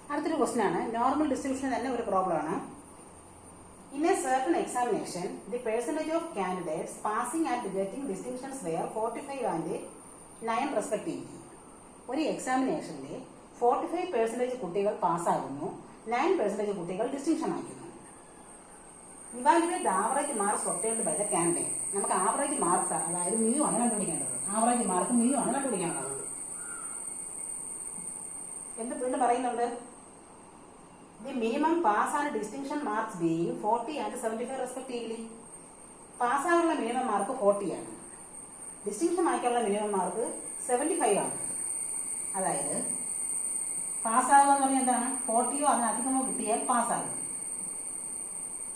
അടുത്തൊരു ക്വസ്റ്റ്യൻ ആണ്. Normal distribution തന്നെ ഒരു പ്രോബ്ലം ആണ്. In a certain examination, the percentage of candidates passing and getting distinctions were 45 and 9 respectively. ഒരു എക്സാമിനേഷനിൽ 45% കുട്ടികൾ പാസ്സാകുന്നു, 9% കുട്ടികൾ ഡിസ്റ്റിങ്ഷൻ വാങ്ങിക്കുന്നു. Evaluate average marks obtained by the candidate. നമുക്ക് ആവറേജ് മാർക്സ് അതായത് മ്യൂ ആണ് കണ്ടുപിടിക്കേണ്ടത്. ആവറേജ് മാർക്ക് മ്യൂ ആണ് കണ്ടുപിടിക്കേണ്ടത്. എന്ത് വീണ്ടും പറയുന്നുണ്ട്? The minimum pass and distinction marks being 40 and 75 respectively. പാസ്സാകാനുള്ള minimum mark 40 ആണ്, ഡിസ്റ്റിങ്ഷൻ വാങ്ങിക്കാനുള്ള മിനിമം മാർക്ക് 75 ആണ്. അതായത് പാസ്സാകുക എന്ന് പറഞ്ഞാൽ എന്താണ്? 40യോ അതിനധികമോ കിട്ടിയാൽ പാസ്സാകും.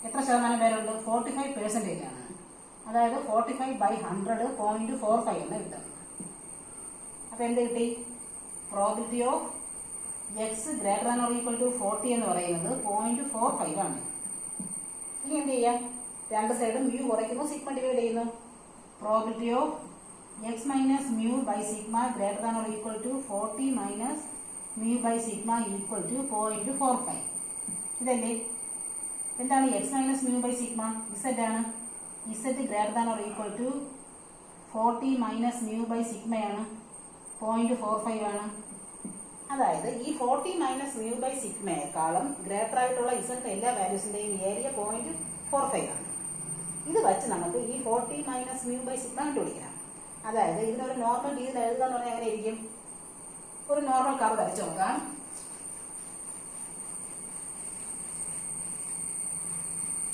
എത്ര ശതമാനം പേരുണ്ട്? 45% ആണ്. അതായത് 45/100.45 എന്ന് കിട്ടും. അപ്പൊ എന്ത് കിട്ടി? Probability of x greater than or equal to 40 എന്ന് പറയുന്നത് 0.45 ആണ്. ഇനി എന്ത് ചെയ്യാം? രണ്ട് സൈഡും മ്യൂ കുറയ്ക്കുന്നു, സിഗ്മ ഡിവൈഡ് ചെയ്യുന്നു. Probability of x minus mu by sigma greater than or equal to 40 minus mu by sigma equal to 0.45. ഇതല്ലേ? എന്താണ് x minus mu by sigma? z ആണ്. z greater than or equal to 40 minus mu by സിഗ്മയാണ്, 0.45 ആണ്. അതായത് ഈ 40 minus mu by സിഗ്മയെക്കാളും greater ആയിട്ടുള്ള Z എല്ലാ വാല്യൂസിന്റെയും ഏരിയ 0.45 ആണ്. ഇത് വെച്ച് നമുക്ക് ഈ 40 മൈനസ് മ്യൂ ബൈ സിഗ്മ കണ്ടുപിടിക്കാം. അതായത് ഇതിനൊരു നോർമൽ രീതിയിൽ എഴുതുക എന്ന് പറഞ്ഞാൽ എങ്ങനെ ഇരിക്കും? ഒരു നോർമൽ കർവ് വരച്ചു നോക്കാം.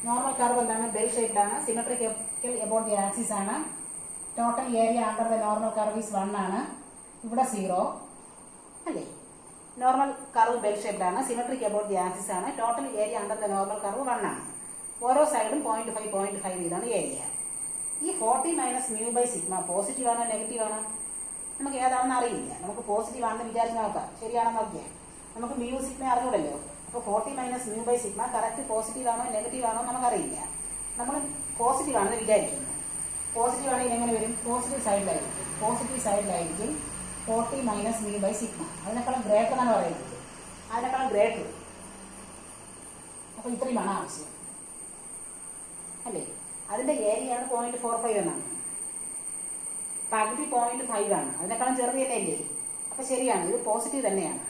നോർമൽ കർവ് എന്താണ്? ബെൽ ഷേപ്ഡ് ആണ്, സിമെട്രിക്കൽ എബൌട്ട് ദി ആക്സിസ് ആണ്. Total area under the normal curve is 1 ആണ്. ഇവിടെ 0 അല്ലേ? നോർമൽ കർവ് ബെൽ ഷേപ്ഡ് ആണ്, സിമെട്രിക് അബൌട്ട് ദി ആക്സിസ് ആണ്. Total area under the normal curve 1 ആണ്. ഓരോ സൈഡും 0.5 ഇതാണ് ഏരിയ. ഈ 40 minus mu by sigma positive ആണോ നെഗറ്റീവ് ആണോ? നമുക്ക് ഏതാണെന്ന് അറിയില്ല. നമുക്ക് പോസിറ്റീവ് ആണെന്ന് വിചാരിച്ച് നോക്കാം. ശരിയാണെന്ന് നോക്കിയാൽ നമുക്ക് മ്യൂ സിഗ്മ അറിഞ്ഞൂടല്ലോ. അപ്പോൾ 40 minus mu by sigma correct positive ആണോ നെഗറ്റീവ് ആണോ നമുക്കറിയില്ല. നമ്മൾ പോസിറ്റീവ് ആണെന്ന് വിചാരിക്കുന്നു. പോസിറ്റീവ് ആണെങ്കിൽ എങ്ങനെ വരും? പോസിറ്റീവ് സൈഡിലായിരിക്കും 40 മൈനസ് മ്യൂ ബൈ സിഗ്മ. അതിനേക്കാളും ഗ്രേറ്റർ എന്നാണ് പറയുന്നത്. അതിനേക്കാളും ഗ്രേറ്റർ. അപ്പൊ ഇത്രയുമാണ് ആവശ്യം അല്ലേ? അതിന്റെ ഏരിയയാണ് 0.45 എന്നാണ്. പകുതി 0.5 ആണ്. അതിനേക്കാളും ചെറുതല്ലേ അല്ലേ? അപ്പൊ ശരിയാണ്, ഇത് പോസിറ്റീവ് തന്നെയാണ്.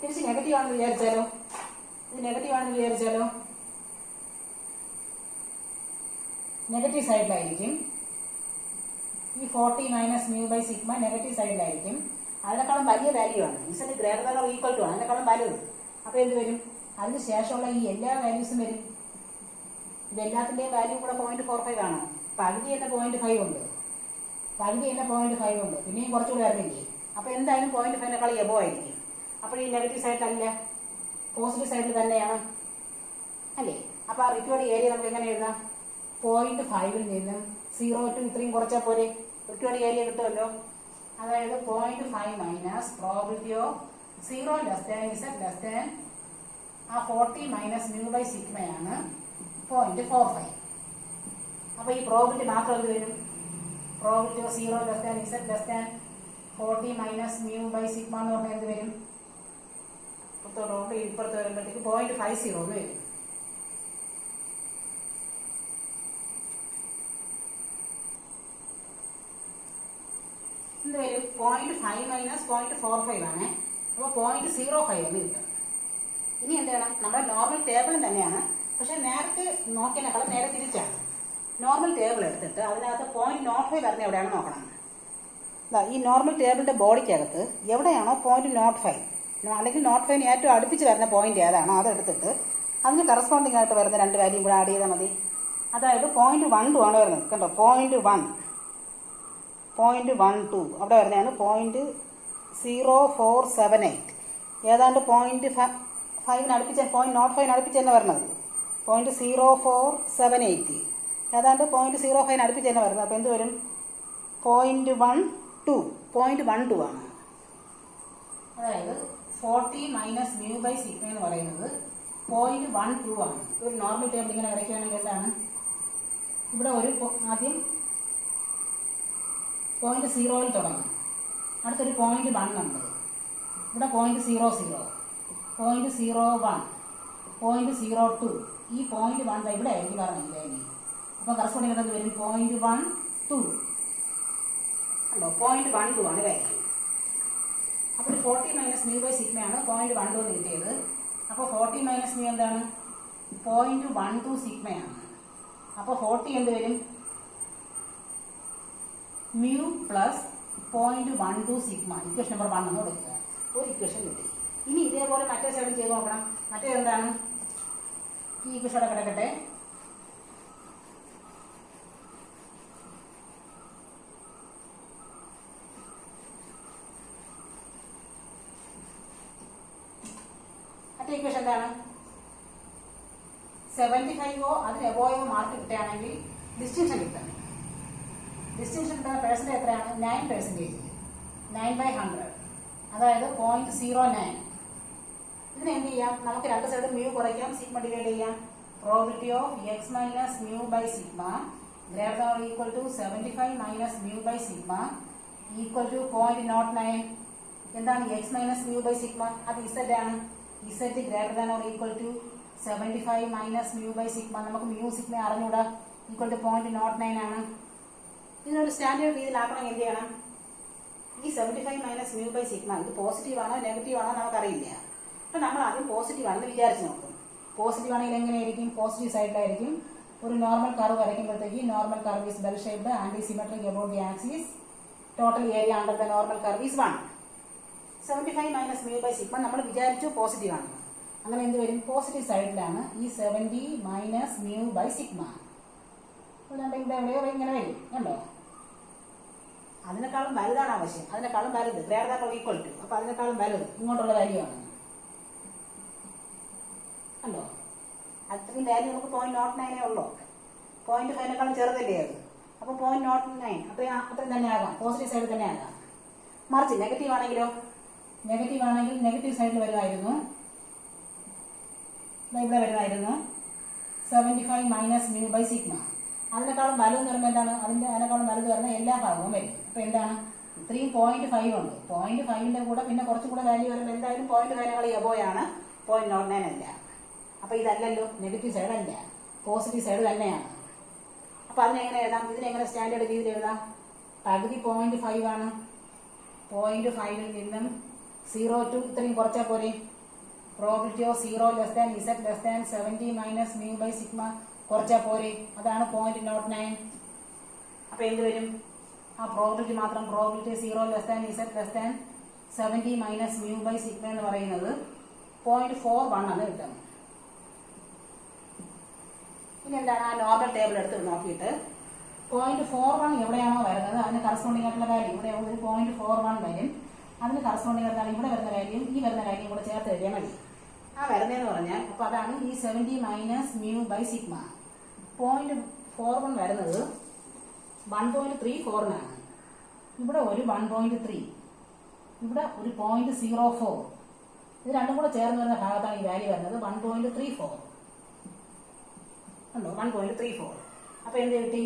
തിരിച്ച് നെഗറ്റീവ് ആണെന്ന് വിചാരിച്ചാലോ? നെഗറ്റീവ് സൈഡിലായിരിക്കും ഈ 40 minus mu by sigma. Negative സൈഡിലായിരിക്കും. അതിനേക്കാളും വലിയ വാല്യൂ ആണ്. Z greater than or equal to ആണ്, അതിനേക്കാളും വലുത്. അപ്പൊ എന്ത് വരും? അതിന് ശേഷമുള്ള ഈ എല്ലാ വാല്യൂസും വരും. ഇതെല്ലാത്തിന്റെയും വാല്യൂ കൂടെ 0.45 ആണ്. പകുതി തന്നെ 0.5 ഉണ്ട്. പിന്നെയും കുറച്ചുകൂടി അറിഞ്ഞില്ലേ? അപ്പൊ എന്തായാലും 0.5നേക്കാൾ എബോ ആയിരിക്കും. അപ്പോൾ ഈ നെഗറ്റീവ് സൈഡിലല്ല, പോസിറ്റീവ് സൈഡിൽ തന്നെയാണ് അല്ലേ? അപ്പൊ ആ റിക്വേർഡ് ഏരിയ നമുക്ക് എങ്ങനെ എഴുതാം? 0.5 നിന്നും 0 to ഇത്രയും കുറച്ചാൽ പോലെ റിക്വേർഡ് ഏരിയ കിട്ടുമല്ലോ. അതായത് 0.5 minus probability of 0 less than Z less than ആ 40 മൈനസ് മ്യൂ ബൈ സിഗ്മയാണ് 0.45. അപ്പൊ ഈ പ്രോബിലിറ്റി മാത്രം എന്ത് വരും? Probability of 0 less than Z less than 40 minus mu by sigma എന്ന് പറഞ്ഞാൽ എന്ത് വരും? ഇപ്പുറത്ത് വരുമ്പോഴത്തേക്ക് 0.50 എന്ന് വരും. എന്ത് വരും? 0.5 മൈനസ് 0.45 ആണ്. അപ്പോൾ 0.05 എന്ന് കിട്ടും. ഇനി എന്താണ്? നമ്മുടെ നോർമൽ ടേബിളും തന്നെയാണ്, പക്ഷെ നേരത്തെ നോക്കിയതിനേക്കാളും നേരെ തിരിച്ചാണ്. നോർമൽ ടേബിൾ എടുത്തിട്ട് അതിനകത്ത് 0.05 വരുന്ന എവിടെയാണ് നോക്കണം. ഈ നോർമൽ ടേബിളിന്റെ ബോഡിക്കകത്ത് എവിടെയാണോ 0.05 അല്ലെങ്കിൽ 0.5 ഏറ്റവും അടുപ്പിച്ച് വരുന്ന പോയിന്റ് ഏതാണോ അതെടുത്തിട്ട് അതിന് കറസ്പോണ്ടിങ് ആയിട്ട് വരുന്ന രണ്ട് വാല്യൂ കൂടെ ആഡ് ചെയ്താൽ മതി. അതായത് 0.12 ആണ് വരുന്നത്. കണ്ടോ? 0.12 അവിടെ വരുന്നതാണ് 0.0478. ഏതാണ്ട് 0.5 അടുപ്പിച്ച് 0.05 അടുപ്പിച്ച് തന്നെ വരുന്നത് 0.0478. ഏതാണ്ട് 0.05 അടുപ്പിച്ച് തന്നെ വരുന്നത്. അപ്പൊ എന്ത് വരും? 0.12 ആണ്. അതായത് 40 മൈനസ് മ്യൂ ബൈ സിഗ്മ എന്ന് പറയുന്നത് 0.12 ആണ്. ഒരു നോർമൽ ടേബിൾ ഇങ്ങനെ വരയ്ക്കുകയാണെങ്കിൽ എന്താണ്? ഇവിടെ ഒരു ആദ്യം 0.0 തുടങ്ങും, അടുത്തൊരു 0.1 ഉണ്ട്, ഇവിടെ 0.00, 0.01, 0.02, ഈ 0.1 ഇവിടെ ആയിരിക്കും പറഞ്ഞില്ലേ. അപ്പോൾ കറസ്പോണ്ടിങ് എന്ത് വരും? 0.12 ഉണ്ടോ? 0.12 ആണ് വാല്യൂ. അപ്പോൾ 40 മൈനസ് മ്യൂ ബൈ സിഗ്മയാണ് 0.12 എന്ന് കിട്ടിയത്. അപ്പോൾ 40 മൈനസ് മ്യൂ എന്താണ്? 0.12 സിഗ്മയാണ്. അപ്പോൾ 40 എന്ത് വരും? Mu plus 0.12 sigma. Equation number 1 എന്ന് കൊടുക്കുക. ഒരു ഇക്വേഷൻ കിട്ടി. ഇനി ഇതേപോലെ മറ്റേ സൈഡും ചെയ്ത് നോക്കണം. മറ്റേ എന്താണ്? ഈ ഇക്വേഷൻ അവിടെ കിടക്കട്ടെ. മറ്റേ ഇക്വേഷൻ എന്താണ്? 75 അതിന് എബോയോ മാർക്ക് കിട്ടുകയാണെങ്കിൽ ഡിസ്റ്റിങ്ഷൻ കിട്ടും. ഡിസ്റ്റിങ്ഷൻ കിട്ടുന്ന പേഴ്സൻറ്റേജ് എത്രയാണ്? 9%. 9/100, അതായത് 0.09. ഇതിന് എന്ത് ചെയ്യാം? നമുക്ക് രണ്ട് സൈഡ് മ്യൂ കുറയ്ക്കാം, സിഗ്മ ഡിവൈഡ് ചെയ്യാം. Probability of x minus mu by sigma greater than or equal to 75 minus mu by sigma equal to 0.09. എന്താണ് x minus mu by sigma? അത് ഇസഡ് ആണ്. Z greater than or equal to 75 minus mu by sigma. നമുക്ക് mu sigma അറിഞ്ഞൂടാ. Equal to 0.09 ആണ്. ഇതിനൊരു standard രീതിയിലാക്കണമെങ്കിൽ എന്ത് ചെയ്യണം? ഈ 75 മൈനസ് മ്യൂ ബൈ സിഗ്മ ഇത് പോസിറ്റീവ് ആണോ നെഗറ്റീവ് ആണോ നമുക്കറിയില്ല. അപ്പൊ നമ്മൾ ആദ്യം പോസിറ്റീവ് ആണെന്ന് വിചാരിച്ച് നോക്കും. പോസിറ്റീവ് ആണെങ്കിൽ എങ്ങനെയായിരിക്കും? പോസിറ്റീവ് സൈഡിലായിരിക്കും. ഒരു നോർമൽ കർവ് വരയ്ക്കുമ്പോഴത്തേക്ക് normal curve is bell shaped, anti symmetric about the axis, total area under the normal curve is 1. 75 minus mu by sigma നമ്മൾ വിചാരിച്ചു പോസിറ്റീവ് ആണ്. അങ്ങനെ എന്ത് വരും? പോസിറ്റീവ് സൈഡിലാണ് ഈ 70 മൈനസ് മ്യൂ ബൈ സിഗ്മ. ഇവിടെ എവിടെയോ ഇങ്ങനെ വരും കണ്ടോ? അതിനേക്കാളും വലുതാണ് ആവശ്യം. അതിനേക്കാളും വലുത് greater than or equal to. അപ്പൊ അതിനേക്കാളും വലുത് ഇങ്ങോട്ടുള്ള വാല്യൂ ആണ് കണ്ടോ? അത്രയും വാല്യൂ നമുക്ക് 0.09 ഉള്ളൂ. 0.5 ചെറുതല്ലേ അത്? അപ്പൊ 0.09 അത്രയും തന്നെ ആകാം. പോസിറ്റീവ് സൈഡിൽ തന്നെ ആകാം. മറിച്ച് നെഗറ്റീവ് ആണെങ്കിലോ? നെഗറ്റീവ് ആണെങ്കിൽ നെഗറ്റീവ് സൈഡിൽ വരുമായിരുന്നു. ഇവിടെ വരുമായിരുന്നു 75 മൈനസ് മ്യൂ ബൈ സിഗ്മ. അതിനേക്കാളും വലുതെന്ന് പറയുമ്പോൾ എന്താണ്? അതിനേക്കാളും വലുത് പറഞ്ഞാൽ എല്ലാ ഭാഗവും വരും. അപ്പൊ എന്താണ്? ഇത്രയും 0.5 ഉണ്ട്. 0.5ന്റെ കൂടെ പിന്നെ കുറച്ചും കൂടെ വാല്യൂ വരുമ്പോൾ എന്തായാലും 0.5 എബോയാണ്, 0.09 അല്ല. അപ്പൊ ഇതല്ലല്ലോ, നെഗറ്റീവ് സൈഡ് അല്ല, പോസിറ്റീവ് സൈഡ് തന്നെയാണ്. അപ്പൊ അതിനെങ്ങനെ എഴുതാം? ഇതിനെങ്ങനെ സ്റ്റാൻഡേർഡ് രീതിയിൽ എഴുതാം? പകുതി 0.5 ആണ്. 0.5ൽ നിന്നും 0 to ഇത്രയും കുറച്ചാൽ പോരെ? Probability of 0 less than Z less than 70 minus mu by sigma കുറച്ചാൽ പോരെ? അതാണ് 0.09. അപ്പൊ എന്ത് വരും? ആ പ്രോബിലിറ്റി മാത്രം, probability 0 less than Z less than 70 minus mu by sigma എന്ന് പറയുന്നത് 0.41 ആണ് കിട്ടുന്നത്. ഇനി എന്താണ്? ആ നോർമൽ ടേബിൾ എടുത്ത് നോക്കിയിട്ട് 0.41 എവിടെയാണോ വരുന്നത് അതിന് കറസ്പോണ്ടിങ് ആയിട്ടുള്ള വാല്യൂ ഇവിടെ ഒരു 0.41 വരും. അതിന് കറസ്പോണ്ടിങ് എന്താണ്? ഇവിടെ വരുന്ന വാല്യൂ ഈ വരുന്ന വാല്യൂ കൂടെ ചേർത്ത് എഴുതിയാൽ മതി. ആ വരുന്നതെന്ന് പറഞ്ഞാൽ അപ്പൊ അതാണ് ഈ 70 മൈനസ് മ്യൂ ബൈ സിഗ്മ. 0.41 വരുന്നത് 1.34 ഇവിടെ ഒരു 1.3, ഇവിടെ ഒരു 0.04. ഇത് രണ്ടും കൂടെ ചേർന്ന് വരുന്ന ഭാഗത്താണ് ഈ വാല്യൂ വരുന്നത് 1.34 ഉണ്ടോ? 1.34. അപ്പൊ എന്ത് കിട്ടി?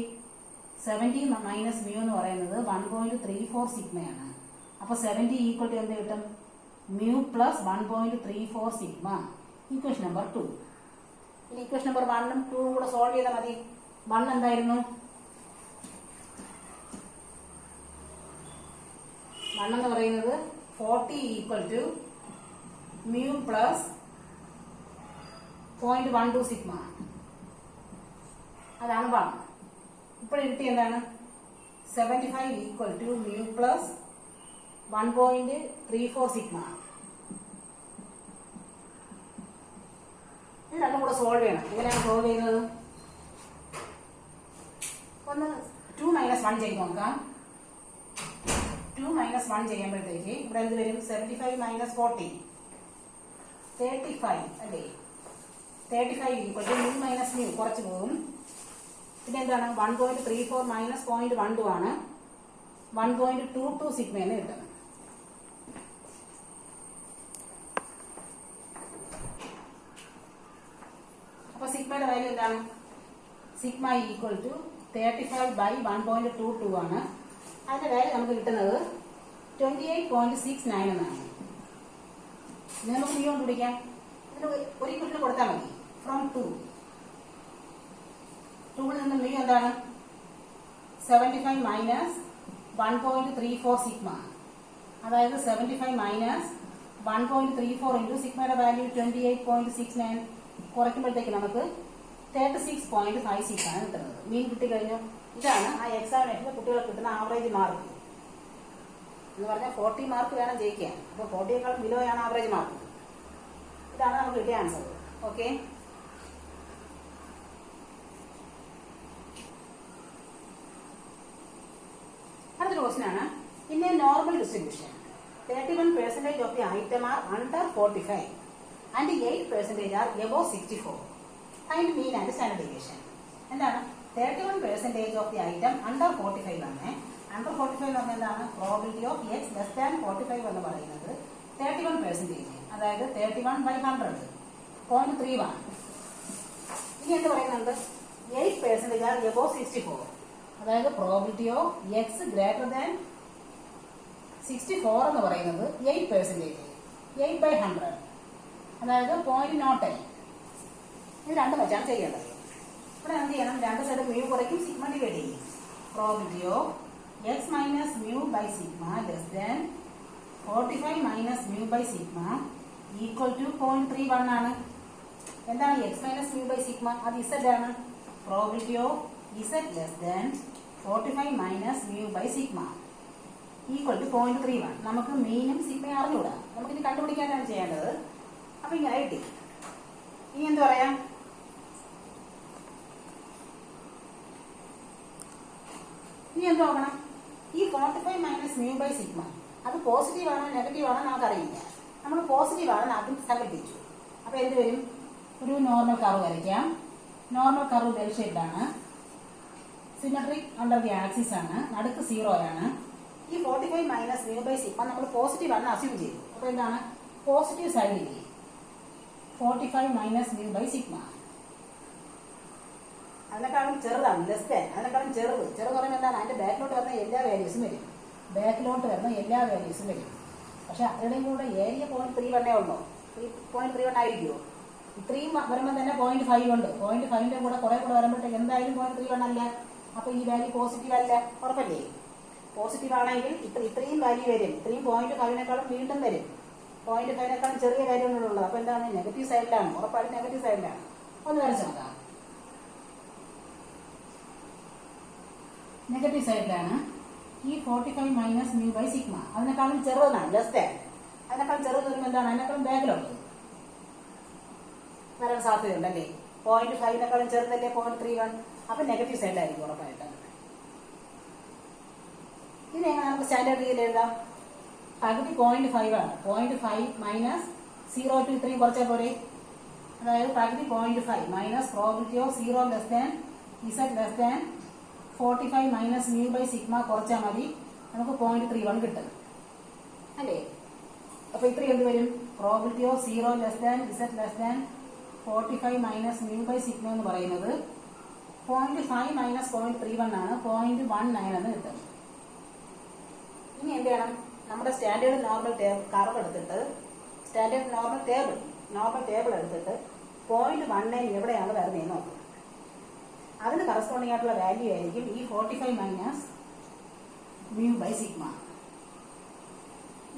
70 മൈനസ് മ്യൂ എന്ന് പറയുന്നത് 1.34 സിഗ്മയാണ്. അപ്പൊ 70 ഈക്വൽ ടു എന്ത് കിട്ടും? Mu plus 1.34 sigma. Equation number 2. ഇനി ഇക്വേഷൻ നമ്പർ 1ഉം 2ഉം കൂടെ സോൾവ് ചെയ്താൽ മതി. 1 എന്തായിരുന്നു? 1 എന്ന് പറയുന്നത് 40 equal to mu plus 0.12 sigma. അതാണ് 1. ഇപ്പോൾ കിട്ടി എന്താണ്? 75 equal to mu plus 1.34 sigma. ഇത് രണ്ടും കൂടെ സോൾവ് ചെയ്യണം. എങ്ങനെയാണ് സോൾവ് ചെയ്യുന്നത്? ഒന്ന് 2 മൈനസ് 1 ചെയ്ത് നോക്കാം. 2 മൈനസ് 1 ചെയ്യുമ്പോഴത്തേക്ക് ഇവിടെ എന്ത് വരും? 75 മൈനസ് 40 35 അല്ലേ? 35 equal to mu minus mu കുറച്ച് പോകും. പിന്നെ എന്താണ്? 1.34 മൈനസ് 0.12 ആണ് 1.22 സിഗ്മ എന്ന് കിട്ടുന്നത്. അപ്പൊ സിഗ്മയുടെ വാല്യൂ എന്താണ്? സിഗ്മ ഈക്വൽ ടു 35 ബൈ 1.22 ആണ്. അതിന്റെ വാല്യൂ നമുക്ക് കിട്ടുന്നത് 28.69 എന്നാണ്. ഇനി നമുക്ക് മ്യൂ കണ്ടുപിടിക്കാം. ഇതിന് ഒരു ഇക്വേഷൻ കൊടുത്താൽ മതി. ഫ്രം 2 ൽ നിന്ന് മ്യൂ എന്താണ്? 75 മൈനസ് 1.34 സിഗ്മ. അതായത് 75 മൈനസ് 1.34 ഇൻറ്റു സിഗ്മയുടെ വാല്യൂ 28.69 കുറയ്ക്കുമ്പോഴത്തേക്ക് നമുക്ക് 36.56 ആണ് കിട്ടുന്നത്. മീൻ കിട്ടിക്കഴിഞ്ഞു. ഇതാണ് ആ എക്സാമിനേഷനിൽ കുട്ടികൾക്ക് കിട്ടുന്ന ആവറേജ് മാർക്ക് എന്ന് പറഞ്ഞാൽ 40 മാർക്ക് വേണം ജയിക്കാൻ. അപ്പോൾ 40യേക്കാളും ബിലോയാണ് ആവറേജ് മാർക്ക്. ഇതാണ് നമുക്ക് കിട്ടിയ ആൻസർ. ഓക്കെ, അടുത്തൊരു ക്വസ്റ്റ്യൻ ആണ്. In A normal distribution 31% of the item are under 45 and 8% are above 64. Find mean and standard deviation. എന്താണ്? 31% of the item under 45 ആണ്. അണ്ടർ 45 എന്ന് പറഞ്ഞാൽ എന്താണ്? Probability of X less than 45 എന്ന് പറയുന്നത് 31%. അതായത് 31/100 0.31. ഇനി എന്ത് പറയുന്നുണ്ട്? 8% are above 64. അതായത് probability of X greater than 64 എന്ന് പറയുന്നത് 8%. 8/100 അതായത് 0.09. ഇത് രണ്ടും വെച്ചാണ് ചെയ്യേണ്ടത്. ഇവിടെ എന്ത് ചെയ്യണം? രണ്ട് സൈഡ് മ്യൂ കുറയ്ക്കും, സിഗ്മ ഡിവൈഡ് ചെയ്യും. Probability of x minus mu by sigma less than 45 minus mu by sigma equal to 0.31 ആണ്. എന്താണ് x minus mu by sigma? അത് ഇസഡ് ആണ്. Probability of z less than 45 minus mu by sigma equal to 0.31. നമുക്ക് മീനും സിഗ്മയും അറിഞ്ഞൂടാ. നമുക്കിനി കണ്ടുപിടിക്കാനാണ് ചെയ്യേണ്ടത്. അപ്പൊ ഇങ്ങനെ കിട്ടി. ഇനി എന്ത് പറയാം? ഇനി എന്ത് നോക്കണം? ഈ 45 മൈനസ് മ്യൂ ബൈ സിഗ്മ അത് പോസിറ്റീവ് ആണോ നെഗറ്റീവ് ആണോ നമുക്കറിയില്ല. നമ്മൾ പോസിറ്റീവ് ആണെന്ന് ആദ്യം സങ്കല്പിച്ചു. അപ്പൊ എന്ത് വരും? ഒരു നോർമൽ കർവ് വരയ്ക്കാം. Normal curve bell shaped, symmetric under the axis ആണ്, നടുക്ക് 0 ആണ്. ഈ 45 മൈനസ് മ്യൂ ബൈ സിഗ്മ നമ്മൾ പോസിറ്റീവ് ആണെന്ന് അസ്യൂം ചെയ്തു. അപ്പൊ എന്താണ്? പോസിറ്റീവ് സൈഡിൽ 45 മൈനസ് മ്യൂ ബൈ സിഗ്മ അതിനേക്കാളും ചെറുതാണ്, ലെസ് ദാൻ. അതിനേക്കാളും ചെറുത് പറയുമ്പോൾ എന്താണ്? അതിന്റെ ബാക്കിലോട്ട് വരുന്ന എല്ലാ വാല്യൂസും വരും. പക്ഷെ അതിൻ്റെയും കൂടെ ഏരിയ 0.31 ഉള്ളൂ. 0.31 ആയിരിക്കുമോ? ഇത്രയും വരുമ്പോൾ തന്നെ 0.5 ഉണ്ട്. 0.5ന്റെ കൂടെ കുറെ കൂടെ വരുമ്പോഴത്തേക്ക് എന്തായാലും 0.31 അല്ല. അപ്പൊ ഈ വാല്യൂ പോസിറ്റീവ് അല്ല. ഉറപ്പല്ലേ? പോസിറ്റീവ് ആണെങ്കിൽ ഇത്രയും വാല്യൂ വരും. ഇത്രയും 0.5നേക്കാളും വീണ്ടും വരും. 0.5നേക്കാളും ചെറിയ വാല്യൂ ഉള്ളത്. അപ്പൊ എന്താണ്? നെഗറ്റീവ് സൈഡിലാണ്. ഉറപ്പായിട്ട് നെഗറ്റീവ് സൈഡിലാണ്. ഒന്ന് വരച്ചു നോക്കാം. നെഗറ്റീവ് സൈഡിലാണ് ഈ 45 മൈനസ് മ്യൂ ബൈ സിഗ്മ. അതിനേക്കാളും ചെറുതാണ്, ലെസ് ദാൻ. അതിനേക്കാളും ചെറുത് വരുമ്പോൾ എന്താണ്? അതിനേക്കാളും ബാക്കിലുള്ളത് വരാൻ സാധ്യതയുണ്ടല്ലേ? 0.5നേക്കാളും ചെറുതല്ലേ 0.31. അപ്പൊ നെഗറ്റീവ് സൈഡിലായിരിക്കും ഉറപ്പായിട്ട്. ഇനി എങ്ങനെ നമുക്ക് സ്റ്റാൻഡേർഡ് രീതിയിൽ എഴുതാം? പകുതി 0.5 ആണ്. 0.5 മൈനസ് 0 to ഇത്രയും കുറച്ചാൽ പോരെ? അതായത് പകുതി 0.5 minus probability of 0 less than Z less than 45 minus mu by sigma കുറച്ചാൽ മതി. നമുക്ക് 0.31 കിട്ടും അല്ലേ? അപ്പൊ ഇത്രയും എന്ത് വരും? Probability of 0 less than Z less than 45 minus mu by sigma എന്ന് പറയുന്നത് 0.5 മൈനസ് 0.31 ആണ്. 0.19 എന്ന് കിട്ടും. ഇനി എന്ത് ചെയ്യണം? നമ്മുടെ സ്റ്റാൻഡേർഡ് നോർമൽ കർവ് എടുത്തിട്ട് സ്റ്റാൻഡേർഡ് നോർമൽ ടേബിൾ എടുത്തിട്ട് 0.19 എവിടെയാണ് വരുന്നതെന്ന് നോക്കും. അതിന് കറസ്പോണ്ടിങ് ആയിട്ടുള്ള വാല്യൂ ആയിരിക്കും ഈ 45 minus mu by sigma.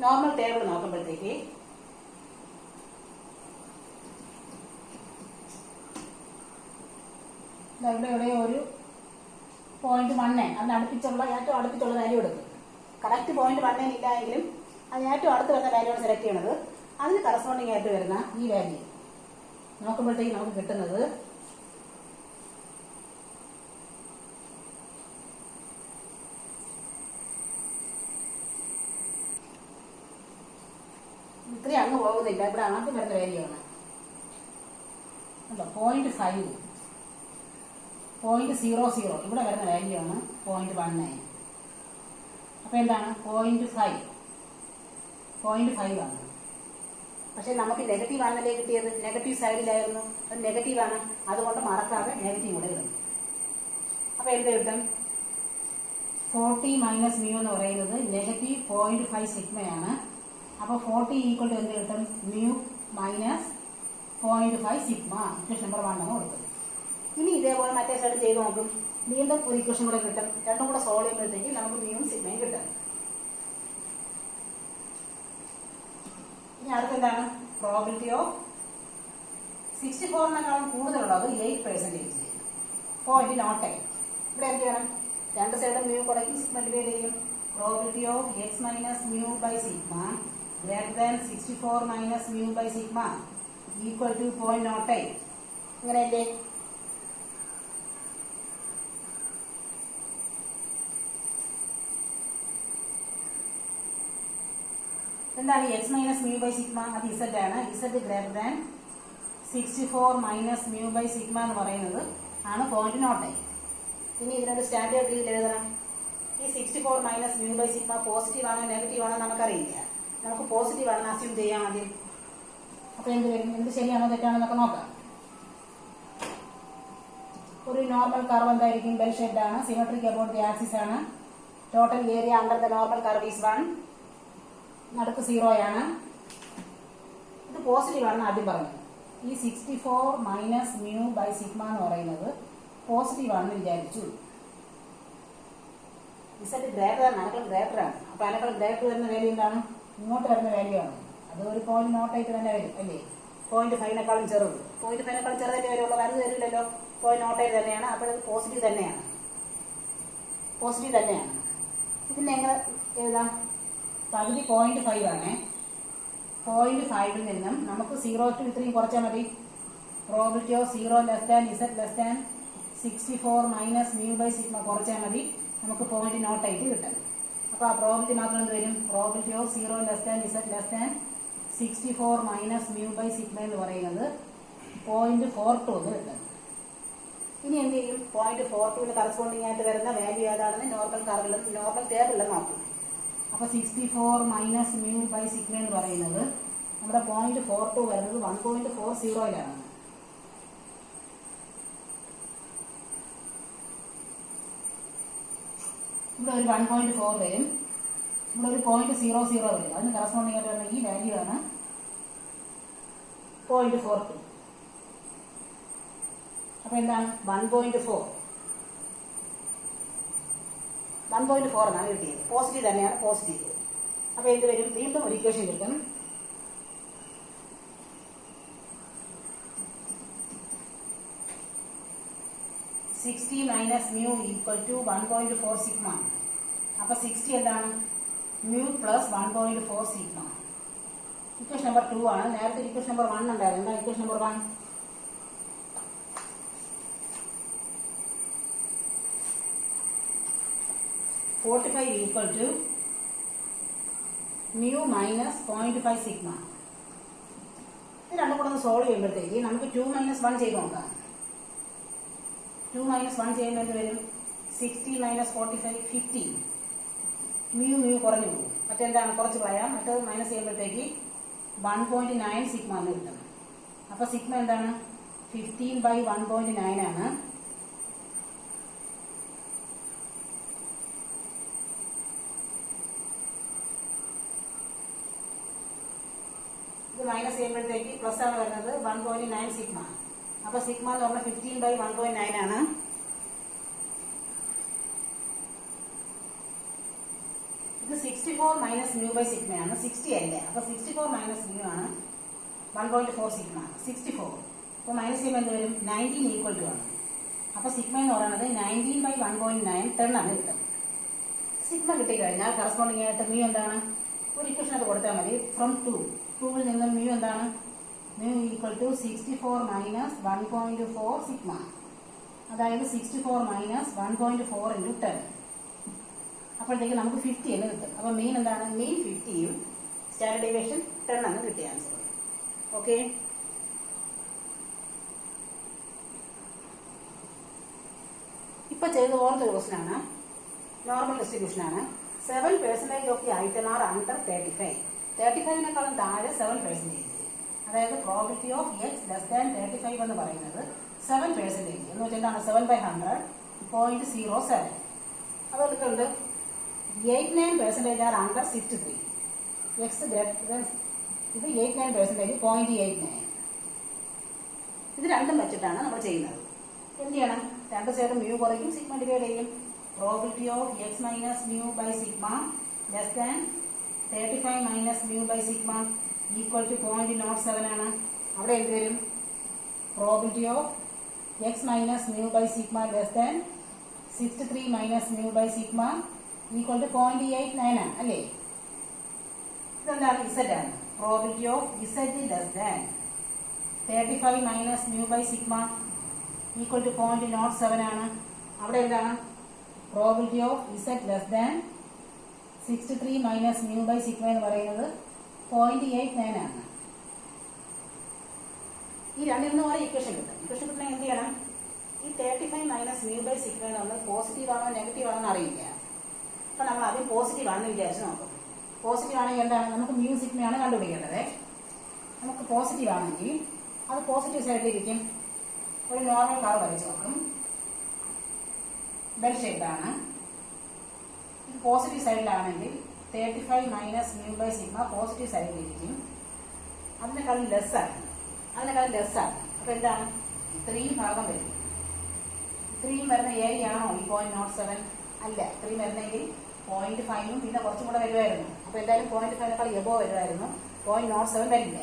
Normal table നോക്കുമ്പോഴത്തേക്ക് ഇവിടെ ഒരു 0.19 അതിന് അടുപ്പിച്ചുള്ള ഏറ്റവും അടുപ്പിച്ചുള്ള വാല്യൂ എടുക്കും. കറക്റ്റ് 0.19 ഇല്ല എങ്കിലും അത് ഏറ്റവും അടുത്ത് വരുന്ന വാല്യൂ ആണ് സെലക്ട് ചെയ്യണത്. അതിന് കറസ്പോണ്ടിങ് ആയിട്ട് വരുന്ന ഈ വാല്യൂ നോക്കുമ്പോഴത്തേക്ക് നമുക്ക് കിട്ടുന്നത് ഇത്രയും അങ്ങ് പോകുന്നില്ല. ഇവിടെ ആദ്യം വരുന്ന വാല്യൂ ആണ് 0.5. 0.00 ഇവിടെ വരുന്ന വാല്യൂ ആണ് 0.19. അപ്പൊ എന്താണ്? 0.5 ആണ്. പക്ഷെ നമുക്ക് നെഗറ്റീവ് ആണല്ലേ കിട്ടിയത്? നെഗറ്റീവ് സൈഡിലായിരുന്നു. അത് നെഗറ്റീവ് ആണ്. അതുകൊണ്ട് മറക്കാതെ നെഗറ്റീവ് കൂടെ ഇടും. അപ്പൊ എന്ത് കിട്ടും? 40 മൈനസ് മ്യൂ എന്ന് പറയുന്നത് -0.5 സിഗ്മയാണ്. അപ്പോൾ 40 ഈക്വൽ ടു എന്ത് കിട്ടും? Mu minus 0.5 sigma. Equation number 1 ആണ് കൊടുത്തത്. ഇനി ഇതേപോലെ മറ്റേ സൈഡ് ചെയ്ത് നോക്കും. വീണ്ടും ഒരു ഇക്വേഷൻ കൂടെ കിട്ടും. രണ്ടും കൂടെ സോൾവ് ചെയ്യുമ്പോഴത്തേക്ക് നമുക്ക് മ്യൂവും സിഗ്മയും കിട്ടും. ഇനി അടുത്തെന്താണ്? പ്രോബിലിറ്റി ഓഫ് 64-നേക്കാളും കൂടുതലുള്ളത് 8%. Point nought 8. ഇവിടെ എന്ത് ചെയ്യണം? രണ്ട് സൈഡും മ്യൂ കൊടുക്കും, സിഗ്മ ഡിവൈഡ് ചെയ്യും. Probability of x minus mu by sigma greater than 64 minus mu by sigma equal to 0.08. ഇങ്ങനെയല്ലേ? എന്താണ് x minus mu by sigma? അത് ഇസഡ് ആണ്. Z greater than 64 minus mu by sigma എന്ന് പറയുന്നത് ആണ് 0.08. ഇനി ഇതിനൊരു സ്റ്റാൻഡേർഡ് രീതിയിൽ എഴുതണം. ഈ 64 minus mu by sigma positive ആണോ നെഗറ്റീവ് ആണോ നമുക്കറിയില്ല. നമുക്ക് പോസിറ്റീവ് ആണെന്ന് അസ്യൂം ചെയ്യാം ആദ്യം. അപ്പൊ എന്ത് വരും? എന്ത് ശരിയാണോ തെറ്റാണോ എന്നൊക്കെ നോക്കാം. ഒരു നോർമൽ കർവ് എന്തായിരിക്കും? ബെൽ ഷേപ്ഡ് ആണ്. സിമെട്രിക് അബൌട്ട് ദി ആക്സിസ് ആണ്. Total area under the normal curve is 1. നടുക്ക് 0 ആണ്. ഇത് പോസിറ്റീവ് ആണെന്ന് ആദ്യം പറഞ്ഞു. ഈ 64 മൈനസ് മ്യൂ ബൈ സിഗ്മ എന്ന് പറയുന്നത് പോസിറ്റീവ് ആണെന്ന് വിചാരിച്ചു. ഇസഡ് ഗ്രേറ്റർ ആണ്, അനക്കൾ ഗ്രേറ്റർ ആണ്. അപ്പൊ അനക്കൾ ഗ്രേറ്റർ വരുന്ന വാല്യൂ എന്താണ്? ഇങ്ങോട്ട് വരുന്ന വാല്യൂ ആണ്. അത് ഒരു 0.08 തന്നെ വരും അല്ലേ? 0.5-നേക്കാളും ചെറുത്. 0.5-നേക്കാളും ചെറുതല്ലേ വരുള്ളൂ, വലുത് വരില്ലല്ലോ. 0.08 തന്നെയാണ്. അപ്പോൾ ഇത് പോസിറ്റീവ് തന്നെയാണ്. പോസിറ്റീവ് തന്നെയാണ്. ഇതിനെ എങ്ങനെ എഴുതാം? പകുതി 0.5 ആണ്. 0.5-ൽ നിന്നും നമുക്ക് 0 to 3 കുറച്ചാൽ മതി. Probability of 0 less than Z less than 64 minus mu by sigma കുറച്ചാൽ മതി. നമുക്ക് 0.08 കിട്ടും. അപ്പോൾ ആ പ്രോബിലിറ്റി മാത്രം എന്ത് വരും? Probability of 0 less than Z less than 64 minus mu by sigma എന്ന് പറയുന്നത് 0.42 എന്ന് കിട്ടും. ഇനി എന്ത് ചെയ്യും? 0.42-ന് കറസ്പോണ്ടിങ് ആയിട്ട് വരുന്ന വാല്യൂ ഏതാണെന്ന് നോർമൽ കർവിലും നോർമൽ ടേബിളിലും നോക്കും. അപ്പോൾ 64 മൈനസ് മ്യൂ ബൈ സിഗ്മ എന്ന് പറയുന്നത് നമ്മുടെ 0.42 വരുന്നത് 1.40-ലാണ്. ഇവിടെ ഒരു 1.4 വരും. ഇവിടെ ഒരു 0.00 വരും. അതിന് കറസ്പോണ്ടിങ് ആയിട്ട് വരുന്ന ഈ വാല്യൂ ആണ് 0.42. അപ്പൊ എന്താണ്? 1.4 എന്നാണ് കിട്ടിയത്. പോസിറ്റീവ് തന്നെയാണ്. പോസിറ്റീവ്. അപ്പൊ എന്ത് വരും? വീണ്ടും ഒരു ഇക്വേഷൻ കിട്ടും. Sixty minus mu equal to 1.4 sigma. അപ്പൊ 60 എന്താണ്? Mu plus 1.4 sigma. Equation number 2 ആണ്. നേരത്തെ ഇക്വേഷൻ നമ്പർ 1 ഉണ്ടായിരുന്നു. എന്താ equation number 1? (45) equal to mu minus 0.5 sigma. ഇത് രണ്ടും കൂടെ ഒന്ന് സോൾവ് ചെയ്യുമ്പോഴത്തേക്ക് നമുക്ക് 2 - 1 ചെയ്ത് നോക്കാം. 2 - 1 ചെയ്യുമ്പോൾ എന്ത് വരും? 60 - 45 50. മ്യൂ കുറഞ്ഞു പോകും. മറ്റെന്താണ്? കുറച്ച് കളയാം. മറ്റേത് മൈനസ് ചെയ്യുമ്പോഴത്തേക്ക് 1.9 സിഗ്മ എന്ന് കിട്ടും. അപ്പൊ സിഗ്മ എന്താണ്? 15/1.9 ആണ്. ഇത് മൈനസ് ചെയ്യുമ്പോഴത്തേക്ക് പ്ലസ് ആണ് വരുന്നത് 1.9 സിഗ്മ. അപ്പൊ സിഗ്മ എന്ന് പറഞ്ഞാൽ 15/1.9 ആണ്. ഇത് 64 മൈനസ് മ്യൂ ബൈ സിഗ്മയാണ്. 60 അല്ല. അപ്പൊ 64 മൈനസ് മ്യൂ ആണ് 1.4 സിഗ്മ. 64 അപ്പൊ മൈനസ് ചെയ്യുമ്പോൾ എന്ത് വരും? 19 ഈക്വൽ ടു ആണ്. അപ്പൊ സിഗ്മ എന്ന് പറയുന്നത് 19/1.9 10 ആണ് കിട്ടും. സിഗ്മ കിട്ടിക്കഴിഞ്ഞാൽ കറസ്പോണ്ടിങ് ആയിട്ട് മ്യൂ എന്താണ്? ഒരു ഇക്വേഷൻ അത് കൊടുത്താൽ മതി. ഫ്രം 2-ൽ നിന്ന് മ്യൂ എന്താണ്? Mu equal to 64 minus 1.4 sigma. അതായത് 64 മൈനസ് 1.4 ഇൻറ്റു 10. അപ്പോഴത്തേക്ക് നമുക്ക് 50 എന്ന് കിട്ടും. അപ്പൊ മീൻ എന്താണ്? മീൻ 50-യും സ്റ്റാൻഡേർഡ് ഡീവിയേഷൻ 10 എന്ന് കിട്ടിയ ആൻസർ. ഓക്കെ. ഇപ്പൊ ചെയ്ത ഓർത്തൊരു ക്വസ്റ്റൻ ആണ്. നോർമൽ ഡിസ്ട്രിബ്യൂഷൻ ആണ്. 7% of the item are under 35. 35-നേക്കാളും താഴെ 7%. അതായത് probability of X less than 35 എന്ന് പറയുന്നത് 7% എന്ന് വെച്ചാൽ എന്താണ്? 7/100 0.07. അതെടുക്കുന്നുണ്ട്. 89% ആർ അണ്ടർ 63. എക്സ് ഗ്രേറ്റർ ഇത് 89%, 0.89. ഇത് രണ്ടും വെച്ചിട്ടാണ് നമ്മൾ ചെയ്യുന്നത്. എന്ത് ചെയ്യണം? രണ്ട് സൈഡ് മ്യൂ കുറയ്ക്കും, സിഗ്മ ഡിവൈഡ് ചെയ്യും. Probability of x minus mu by sigma less than 35 minus mu by sigma equal to 0.07 ആണ്. അവിടെ എന്ത് വരും? Probability of x minus mu by sigma less than 63 minus mu by sigma equal to 0.89 ആണ് അല്ലേ? ഇതെന്താണ്? Z ആണ്. Probability of z less than 35 minus mu by sigma equal to 0.07 ആണ്. അവിടെ എന്താണ്? Probability of z less than 63 minus mu by sigma എന്ന് പറയുന്നത് 0.89 ആണ്. ഈ രണ്ടിൽ നിന്ന് ഓരോ ഇക്വേഷൻ കിട്ടും. ഇക്വേഷൻ കിട്ടണമെങ്കിൽ എന്ത് ചെയ്യണം? ഈ 35 മൈനസ് മ്യൂ ബൈ സിഗ്മ എന്ന് പറഞ്ഞാൽ പോസിറ്റീവ് ആണോ നെഗറ്റീവ് ആണോ എന്ന് അറിയില്ല. അപ്പൊ നമ്മൾ ആദ്യം പോസിറ്റീവ് ആണെന്ന് വിചാരിച്ച് നോക്കും. പോസിറ്റീവ് ആണെങ്കിൽ എന്താണ്? നമുക്ക് മ്യൂ സിഗ്മയാണ് കണ്ടുപിടിക്കേണ്ടത്. നമുക്ക് പോസിറ്റീവ് ആണെങ്കിൽ അത് പോസിറ്റീവ് സൈഡിലിരിക്കും. ഒരു നോർമൽ കർവ് വരച്ച് നോക്കും. ബെൽ ഷേപ്ഡാണ്. ഇത് പോസിറ്റീവ് സൈഡിലാണെങ്കിൽ 35 minus mu by sigma positive സൈഡിലിരിക്കും. അതിനേക്കാളും ലെസ്സാണ്. അപ്പൊ എന്താണ്? ഇത്രയും ഭാഗം വരും. ഇത്രയും വരുന്ന ഏരിയ ആണോ ഈ 0.07? അല്ല. ഇത്രയും വരുന്നെങ്കിൽ 0.5ഉം പിന്നെ കുറച്ചും കൂടെ വരുമായിരുന്നു. അപ്പൊ എന്തായാലും 0.5നേക്കാൾ എബോ വരുമായിരുന്നു. 0.07 വരില്ല.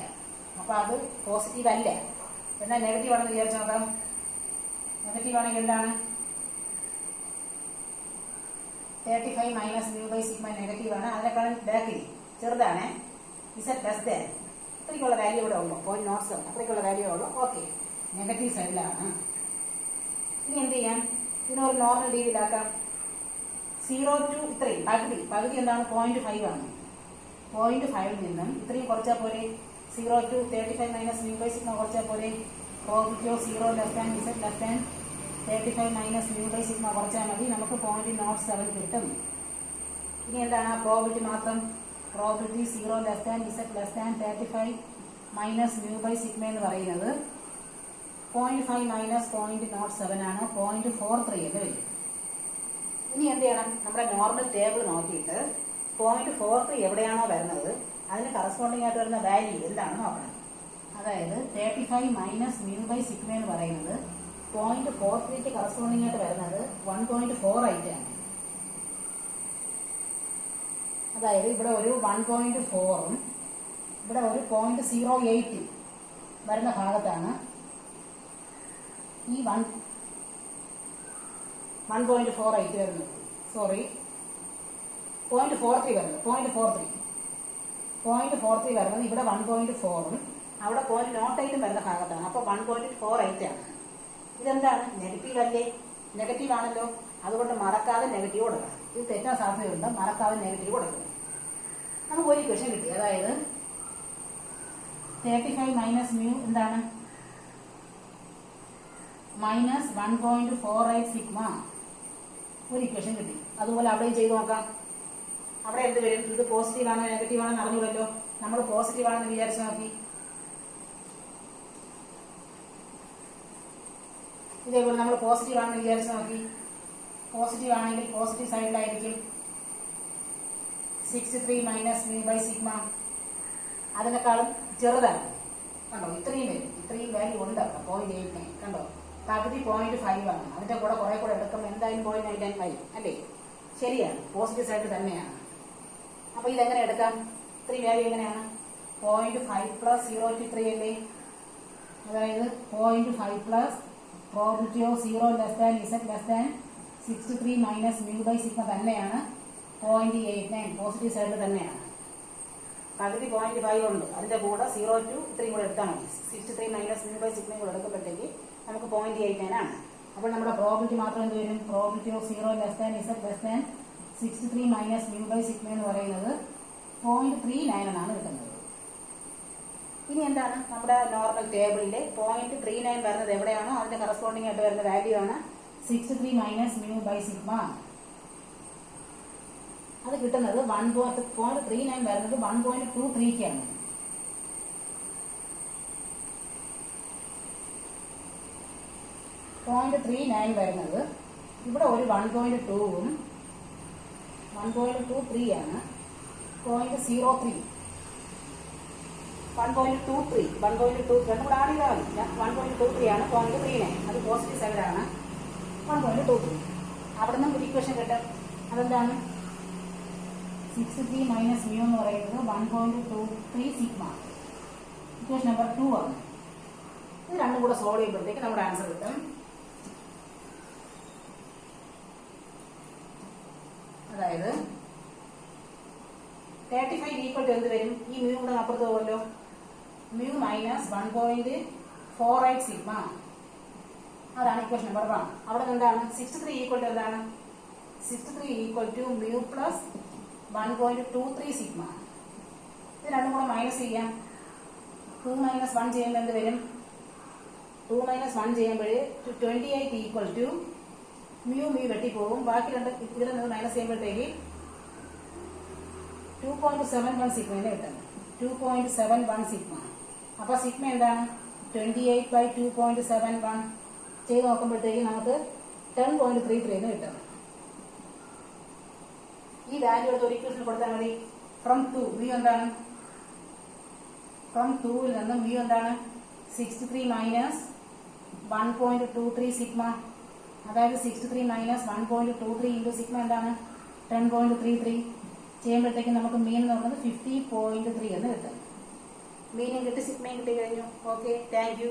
അപ്പൊ അത് പോസിറ്റീവ് അല്ല. എന്നാൽ നെഗറ്റീവ് ആണെന്ന് വിചാരിച്ചു നോക്കാം. നെഗറ്റീവ് ആണെങ്കിൽ എന്താണ്? 35 minus mu by sigma negative ആണ്. അതിനേക്കാളും ബാക്കിൽ ചെറുതാണ്. ഇസഡ് ലെസ് ദാൻ അത്രയ്ക്കുള്ള വാല്യൂ ഇവിടെ ഉള്ളൂ. 0.07 അത്രയ്ക്കുള്ള വാല്യൂ ഉള്ളൂ. ഓക്കെ, നെഗറ്റീവ് സൈഡിലാണ്. ഇനി എന്ത് ചെയ്യാം? ഇതിനൊരു നോർമൽ രീതിയിലാക്കാം. 0 to ഇത്രയും പകുതി എന്താണ്? 0.5 ആണ്. 0.5ൽ നിന്നും ഇത്രയും കുറച്ചാൽ പോലെ. 0 to 35 minus mu by sigma കുറച്ചാൽ പോലെ. Probability of 0 less than Z less than 35 minus mu by sigma കുറച്ചാൽ മതി. നമുക്ക് 0.07 കിട്ടും. ഇനി എന്താണ്? പ്രോബിലിറ്റി മാത്രം. Probability 0 less than Z less than 35 minus mu by sigma എന്ന് പറയുന്നത് 0.5 മൈനസ് 0.07 ആണ്. 0.43 എന്ന് വരും. ഇനി എന്ത് ചെയ്യണം? നമ്മുടെ നോർമൽ ടേബിൾ നോക്കിയിട്ട് 0.43 എവിടെയാണോ വരുന്നത് അതിന് കറസ്പോണ്ടിങ് ആയിട്ട് വരുന്ന വാല്യൂ എന്താണെന്ന് നോക്കണം. അതായത് 35 മൈനസ് മ്യൂ ബൈ സിഗ്മ എന്ന് പറയുന്നത് 0.43ക്ക് കറസ്പോണ്ടിങ് ആയിട്ട് വരുന്നത് 1.4 ആയിട്ടാണ്. അതായത് ഇവിടെ ഒരു 1.4ഉം ഇവിടെ ഒരു 0.08 വരുന്ന ഭാഗത്താണ് ഈ 1.4 ആയിട്ട് വരുന്നത്. സോറി, 0.43 വരുന്നത്. 0.43 വരുന്നത് ഇവിടെ 1.4ഉം അവിടെ 0.08 വരുന്ന ഭാഗത്താണ്. അപ്പോൾ 1.48 ആണ്. ഇതെന്താണ്? നെഗറ്റീവ് അല്ലേ? നെഗറ്റീവ് ആണല്ലോ. അതുകൊണ്ട് മറക്കാതെ നെഗറ്റീവ് കൊടുക്കണം. ഇത് തെറ്റാൻ സാധ്യതയുണ്ട്. മറക്കാതെ നെഗറ്റീവ് കൊടുക്കണം. നമുക്ക് ഒരു ഇക്വേഷൻ കിട്ടി. അതായത് 35 മൈനസ് മ്യൂ എന്താണ്? Minus 1.48 sigma. ഒരു ഇക്വേഷൻ കിട്ടി. അതുപോലെ അവിടെയും ചെയ്ത് നോക്കാം. അവിടെ എന്ത് വരും? ഇത് പോസിറ്റീവ് ആണോ നെഗറ്റീവ് ആണോ അറിഞ്ഞൂടല്ലോ. നമ്മൾ പോസിറ്റീവ് ആണെന്ന് വിചാരിച്ചു നോക്കി. ഇതേപോലെ നമ്മൾ പോസിറ്റീവ് ആണെന്ന് വിചാരിച്ചു നോക്കി. പോസിറ്റീവ് ആണെങ്കിൽ പോസിറ്റീവ് സൈഡിലായിരിക്കും 63 മൈനസ് മ്യൂ ബൈ സിഗ്മ. അതിനേക്കാളും ചെറുതാണ്. കണ്ടോ? ഇത്രയും വരും. ഇത്രയും വാല്യൂ ഉണ്ട്. 0.89 കണ്ടോ? പകുതി 0.5 ആണ്. അതിന്റെ കൂടെ കുറെ കൂടെ എടുക്കുമ്പോൾ എന്തായാലും 0.95 അല്ലേ? ശരിയാണ്, പോസിറ്റീവ് സൈഡ് തന്നെയാണ്. അപ്പൊ ഇതെങ്ങനെ എടുക്കാം? ഇത്രയും വാല്യൂ എങ്ങനെയാണ്? 0.5 പ്ലസ് 0 to 3 അല്ലേ? അതായത് 0.5 plus probability of 0 less than Z less than 63 minus mu by sigma തന്നെയാണ് 0.89. പോസിറ്റീവ് സൈഡ് തന്നെയാണ്. പകുതി 0.5 ഉണ്ട്. അതിന്റെ കൂടെ 0 to 3 കൂടെ എടുത്താൽ മതി. 63 മൈനസ് മ്യൂ ബൈ സിഗ്മ കൂടെ എടുക്കുമ്പോഴത്തേക്ക് നമുക്ക് 0.89 ആണ്. അപ്പോൾ നമ്മുടെ പ്രോബിലിറ്റി മാത്രം എന്ത് വരും? Probability of 0 less than Z less than 63 minus mu by sigma എന്ന് പറയുന്നത് 0.39 എന്നാണ് കിട്ടുന്നത്. ഇനി എന്താണ്? നമ്മുടെ നോർമൽ ടേബിളിലെ 0.39 വരുന്നത് എവിടെയാണോ അതിന്റെ കറസ്പോണ്ടിങ് ആയിട്ട് വരുന്ന വാല്യൂ ആണ് 63 മൈനസ് മ്യൂ ബൈ സിഗ്മ. അത് കിട്ടുന്നത് 0.39 വരുന്നത് 1.23ക്കാണ്. .39 വരുന്നത് ഇവിടെ ഒരു 1.2ഉം 1.23 ആണ്. 0.03 1.23 രണ്ടും കൂടെ ആഡ് ചെയ്താൽ മതി. 1.23 ആണ് 0.39. അത് പോസിറ്റീവ് സൈഡാണ് 1.23. അവിടെ നിന്നും ഒരു ഇക്വേഷൻ കിട്ടും. അതെന്താണ്? 63 മൈനസ് മ്യൂ എന്ന് പറയുന്നത് 1.23 സിഗ്മ. ഇക്വേഷൻ നമ്പർ 2 ആണ്. ഇത് രണ്ടും കൂടെ സോൾവ് ചെയ്യുമ്പോഴത്തേക്ക് നമ്മുടെ ആൻസർ കിട്ടും. അതായത് 35 ഈക്വൽ ടു എന്ത് വരും? ഈ മ്യൂ കൂടെ അപ്പുറത്ത് പോകുമല്ലോ. Mu minus 1.48 sigma. അതാണ് ഇക്വേഷൻ നമ്പർ 1. അവിടെ എന്താണ്? 63 ഈക്വൽ ടു എന്താണ്? 63 equal to mu plus 1.23 sigma. ഇത് രണ്ടും കൂടെ മൈനസ് ചെയ്യാം. 2 മൈനസ് 1 ചെയ്യുമ്പോൾ എന്ത് വരും? 2 മൈനസ് 1 ചെയ്യുമ്പോൾ 28 ഈക്വൽ ടു മ്യൂ വെട്ടിപ്പോകും. ബാക്കി രണ്ട് ഇതിൽ നിന്ന് മൈനസ് ചെയ്യുമ്പോഴത്തേക്ക് 2.71 സിഗ്മേനെ കിട്ടും. 2.71 സിഗ്മ. അപ്പൊ സിഗ്മ എന്താണ്? 28/2.71 ചെയ്ത് നോക്കുമ്പോഴത്തേക്ക് നമുക്ക് 10.33 എന്ന് കിട്ടും. ഈ വാല്യൂ എടുത്ത് ഒരു ഇക്വേഷൻ കൊടുത്താൽ മതി. ഫ്രം 2 മ്യൂ എന്താണ്? ഫ്രം 2ൽ നിന്ന് മ്യൂ എന്താണ്? 63 മൈനസ് 1.23 സിഗ്മ. അതായത് 63 മൈനസ് 1.23 ഇൻറ്റു സിഗ്മ എന്താണ്? 10.33 ചെയ്യുമ്പോഴത്തേക്ക് നമുക്ക് മീൻ എന്ന് പറയുന്നത് 50.3 എന്ന് കിട്ടും. മീനും കിട്ടി, സിഗ്മയും കിട്ടി കഴിഞ്ഞു. Okay, thank you.